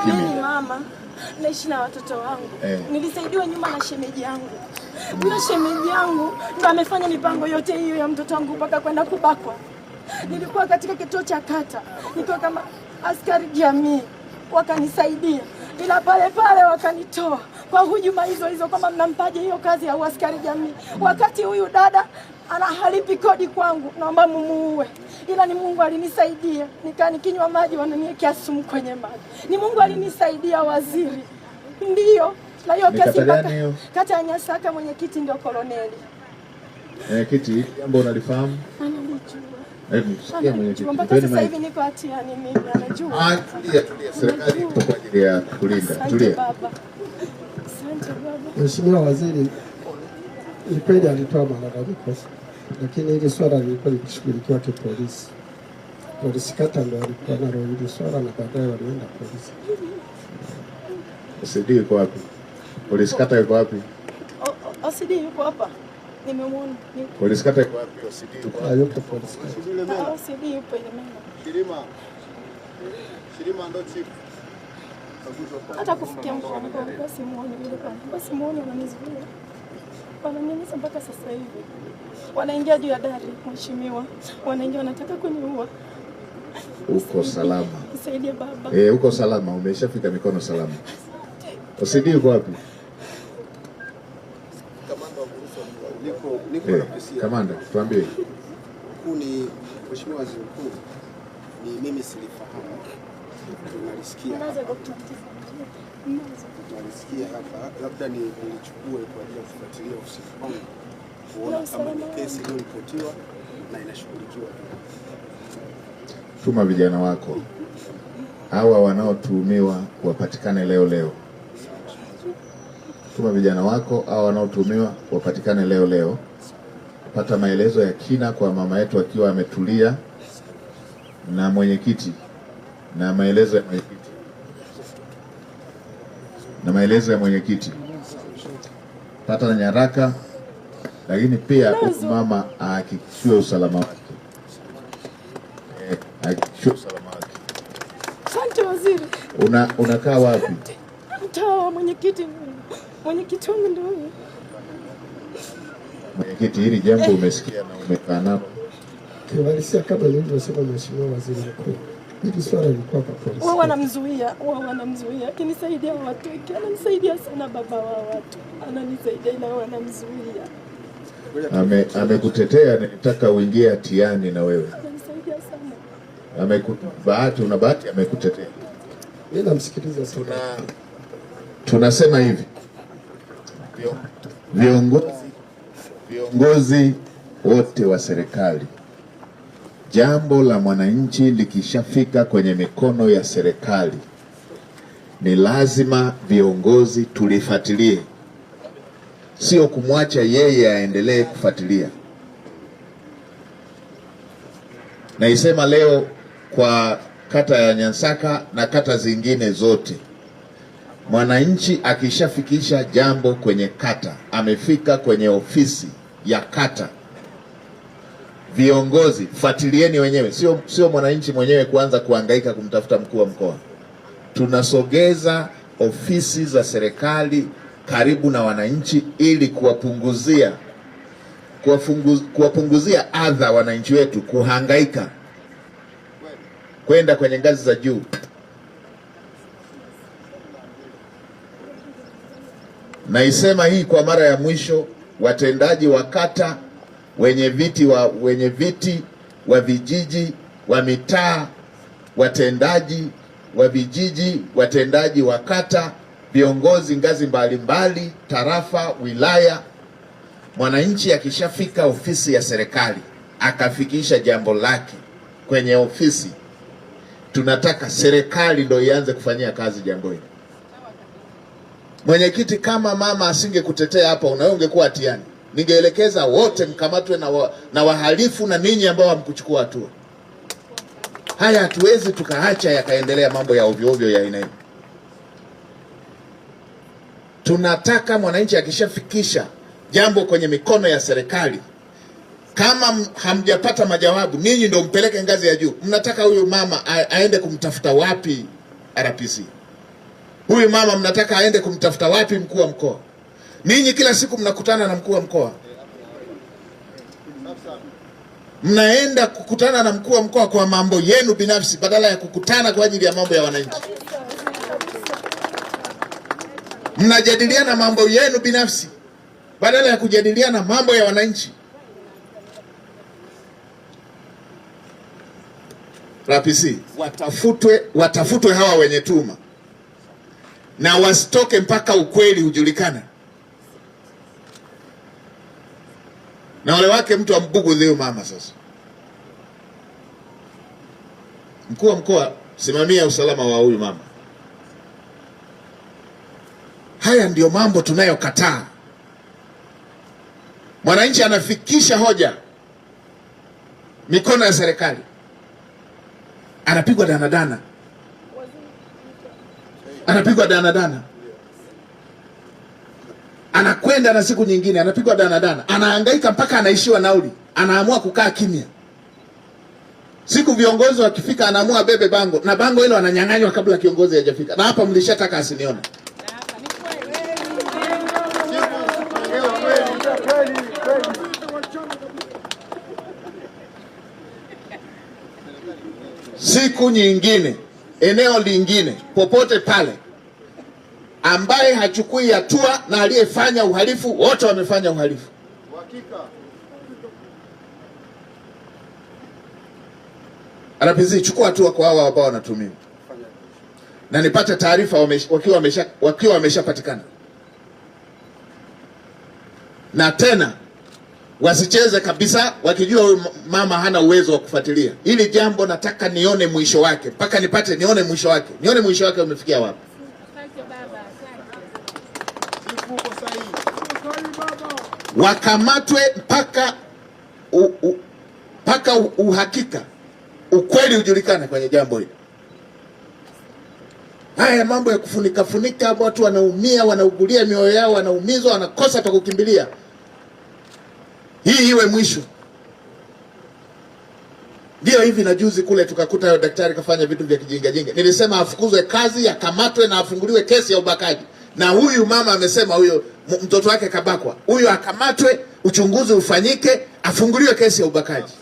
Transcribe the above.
Mimi mama naishi na watoto wangu. Nilisaidiwa nyuma na shemeji yangu. Huyo shemeji yangu ndo amefanya mipango yote hiyo ya mtoto wangu mpaka kwenda kubakwa. Nilikuwa katika kituo cha kata, nikiwa kama askari jamii, wakanisaidia. Ila pale pale wakanitoa kwa hujuma hizo kwamba mnampaje hiyo kazi ya askari jamii. Wakati huyu dada anahalipi kodi kwangu, naomba mumuue. Ila ni Mungu alinisaidia. Nikinywa maji wananiwekea sumu kwenye maji. Ni Mungu alinisaidia waziri. Ndio. Na hiyo kesi kata ya Nyasaka mwenyekiti ndio koloneli. Mwenyekiti, jambo unalifahamu? Ananijua. Hebu sikia mwenyekiti. Mpaka sasa hivi niko hatiani mimi, anajua. Tulia. Serikali ipo kwa ajili ya kulinda. Tulia. Asante baba. Mheshimiwa Waziri, ni kweli alitoa malalamiko, lakini hili swala lilikuwa likishughulikiwa kipolisi. Polisi kata ndio alikuwa nalo hili swala na baadaye walienda polisi. OCD yuko wapi? Polisi kata yuko wapi? OCD yuko hapa. Nimemwona. Polisi kata yuko wapi? OCD yuko wapi? Yuko polisi kata. OCD yupo Ilemela. Shirima ndo chief. Hata kufikia mkono basi muone yule pale. Basi muone wananizuia. Wananiumiza mpaka sasa hivi. Wanaingia juu ya dari, mheshimiwa. Wanaingia wanataka kuniua. Uko salama. Nisaidie baba. Uko salama, umeshafika mikono salama. OCD yuko wapi? Kamanda wa polisi niko na ofisi. Kamanda, tuambie. Mkuu ni Mheshimiwa Waziri Mkuu. Ni mimi silifahamu. Tunalisikia hapa. Labda nilichukue kwa ajili ya kufuatilia ofisi yangu kuona kama ni kesi iliyoripotiwa na inashughulikiwa. Tuma vijana wako hawa wanaotuhumiwa wapatikane leo. Tuma vijana wako hawa wanaotuhumiwa wapatikane leo. Pata maelezo ya kina kwa mama yetu akiwa ametulia na mwenyekiti na maelezo ya mwenyekiti. Pata na nyaraka, lakini pia mama ahakikishiwe usalama wake. Asante waziri. Unakaa wapi? Mtaa mwenyekiti. Mwenyekiti wangu ndio huyo. Mwenyekiti, hili jambo umesikia na umekaa nalo. Kiwalisia kama nilivyosema Mheshimiwa Waziri Mkuu. Hili swala lilikuwa kwa polisi. Wao wanamzuia. Akinisaidia watu, ananisaidia sana baba wa watu. Ananisaidia na wanamzuia. Amekutetea, nitaka uingie hatiani na wewe. Ananisaidia sana. Una bahati amekutetea. Mimi namsikiliza sana. Tunasema hivi. Viongozi wote wa serikali, jambo la mwananchi likishafika kwenye mikono ya serikali, ni lazima viongozi tulifuatilie, sio kumwacha yeye aendelee kufuatilia. Naisema leo kwa kata ya Nyasaka na kata zingine zote, mwananchi akishafikisha jambo kwenye kata, amefika kwenye ofisi ya kata, viongozi fuatilieni wenyewe, sio mwananchi mwenyewe kuanza kuhangaika kumtafuta mkuu wa mkoa. Tunasogeza ofisi za serikali karibu na wananchi ili kuwapunguzia adha wananchi wetu kuhangaika kwenda kwenye ngazi za juu. Naisema hii kwa mara ya mwisho, watendaji wa kata, wenye viti wa vijiji, wa mitaa, watendaji wa vijiji, watendaji wa kata, viongozi ngazi mbalimbali, tarafa, wilaya. Mwananchi akishafika ofisi ya serikali, akafikisha jambo lake kwenye ofisi, tunataka serikali ndio ianze kufanyia kazi jambo hili. Mwenyekiti, kama mama asingekutetea hapa, ungekuwa hatiani. Ningeelekeza wote mkamatwe na wahalifu na ninyi ambao hamkuchukua hatua. Haya hatuwezi tukaacha yakaendelea mambo ya ovyo ovyo ya aina hii. Tunataka mwananchi akishafikisha jambo kwenye mikono ya serikali, kama hamjapata majawabu, ninyi ndio mpeleke ngazi ya juu. Mnataka huyu mama aende kumtafuta wapi RPC. Huyu mama mnataka aende kumtafuta wapi mkuu wa mkoa? Ninyi kila siku mnakutana na mkuu wa mkoa, mnaenda kukutana na mkuu wa mkoa kwa mambo yenu binafsi badala ya kukutana kwa ajili ya mambo ya wananchi. Mnajadiliana mambo yenu binafsi badala ya kujadiliana mambo ya wananchi. RPC, watafutwe hawa wenye tuma na wasitoke mpaka ukweli ujulikana. Na wale wake mtu ambugudhi huyo mama sasa. Mkuu wa mkoa, simamia usalama wa huyu mama. Haya ndiyo mambo tunayokataa. Mwananchi anafikisha hoja mikono ya serikali, anapigwa danadana, anapigwa danadana, anakwenda na siku nyingine anapigwa danadana, anahangaika mpaka anaishiwa nauli, anaamua kukaa kimya. Siku viongozi wakifika anaamua bebe bango, na bango hilo ananyang'anywa kabla kiongozi hajafika. Na hapa mlishataka asinione. Siku nyingine, eneo lingine, popote pale, ambaye hachukui hatua na aliyefanya uhalifu, wote wamefanya uhalifu. RPC, chukua hatua kwa hawa ambao wanatumiwa, na nipate taarifa wakiwa wameshapatikana. Na tena wasicheze kabisa wakijua huyu mama hana uwezo wa kufuatilia. Hili jambo nataka nione mwisho wake, mpaka nipate nione mwisho wake. Nione mwisho wake umefikia wapi. Wakamatwe mpaka uhakika, ukweli ujulikane kwenye jambo hili. Haya mambo ya kufunika, watu wanaumia, wanaugulia mioyo yao, wanaumizwa, wanakosa pa kukimbilia. Hii iwe mwisho. Ndio hivi na juzi kule tukakuta yule daktari kafanya vitu vya kijinga jinga. Nilisema afukuzwe kazi, akamatwe na afunguliwe kesi ya ubakaji. Na huyu mama amesema huyo mtoto wake kabakwa. Huyu akamatwe, uchunguzi ufanyike, afunguliwe kesi ya ubakaji.